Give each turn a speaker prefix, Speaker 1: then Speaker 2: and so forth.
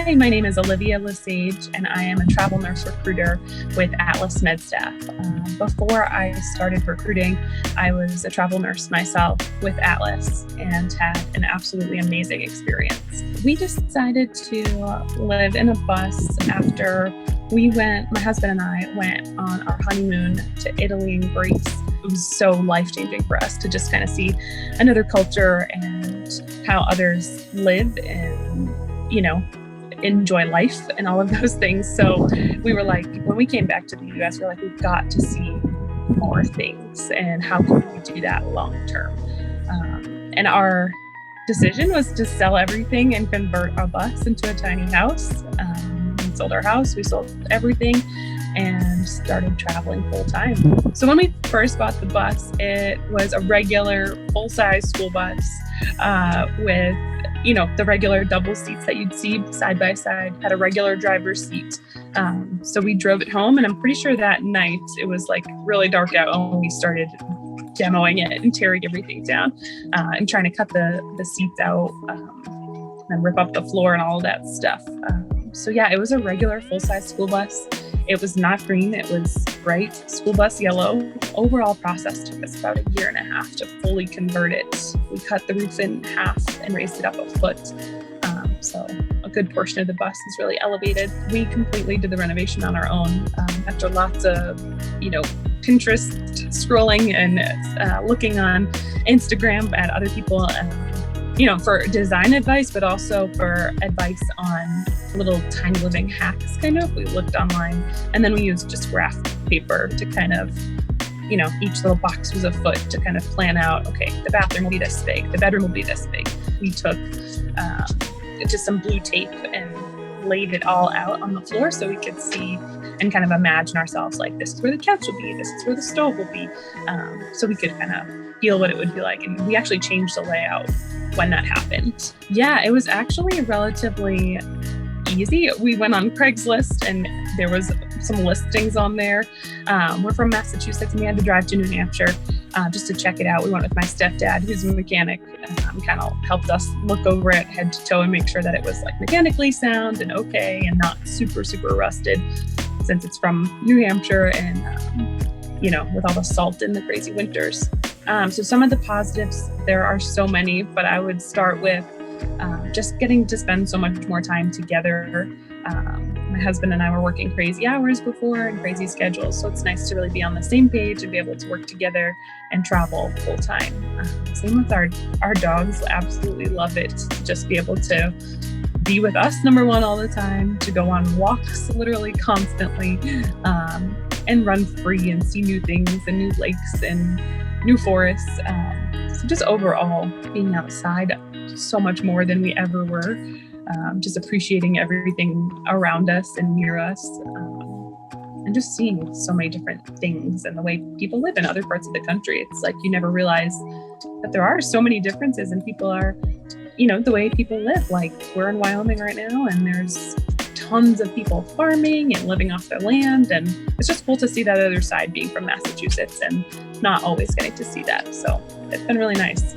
Speaker 1: Hi, my name is Olivia LeSage, and I am a travel nurse recruiter with MedStaff. Before I started recruiting, I was a travel nurse myself with Atlas and had an absolutely amazing experience. We decided to live in a bus after my husband and I went on our honeymoon to Italy and Greece. It was so life-changing for us to just kind of see another culture and how others live and, enjoy life and all of those things. So we were like, when we came back to the US, we're like, we've got to see more things and how can we do that long term? And our decision was to sell everything and convert our bus into a tiny house. We sold our house, we sold everything, and started traveling full time. So when we first bought the bus, it was a regular full-size school bus with the regular double seats that you'd see side by side, had a regular driver's seat. So we drove it home, and I'm pretty sure that night it was like really dark out when we started demoing it and tearing everything down and trying to cut the seats out and rip up the floor and all of that stuff. So yeah, it was a regular full-size school bus. It was not green, it was bright school bus yellow. Overall process took us about 1.5 years to fully convert it. We cut the roof in half and raised it up a foot. So a good portion of the bus is really elevated. We completely did the renovation on our own after lots of, Pinterest scrolling and looking on Instagram at other people, for design advice, but also for advice on little tiny living hacks, kind of. We looked online, and then we used just graph paper to kind of, each little box was a foot to kind of plan out, okay, the bathroom will be this big, the bedroom will be this big. We took just some blue tape and laid it all out on the floor so we could see and kind of imagine ourselves like, this is where the couch will be, this is where the stove will be. So we could kind of feel what it would be like. And we actually changed the layout when that happened. Yeah, it was actually relatively easy. We went on Craigslist and there was some listings on there. We're from Massachusetts and we had to drive to New Hampshire just to check it out. We went with my stepdad, who's a mechanic, kind of helped us look over it head to toe and make sure that it was like mechanically sound and okay and not super, super rusted, since it's from New Hampshire and, with all the salt in the crazy winters. So some of the positives, there are so many, but I would start with just getting to spend so much more time together. My husband and I were working crazy hours before and crazy schedules, so it's nice to really be on the same page and be able to work together and travel full time. Same with our dogs, absolutely love it to just be able to be with us, number one, all the time, to go on walks literally constantly, and run free and see new things and new lakes and new forests. So just overall being outside so much more than we ever were, just appreciating everything around us and near us, and just seeing so many different things and the way people live in other parts of the country. It's like you never realize that there are so many differences and people are, the way people live. Like we're in Wyoming right now and there's tons of people farming and living off their land, and it's just cool to see that other side, being from Massachusetts and not always getting to see that. So it's been really nice.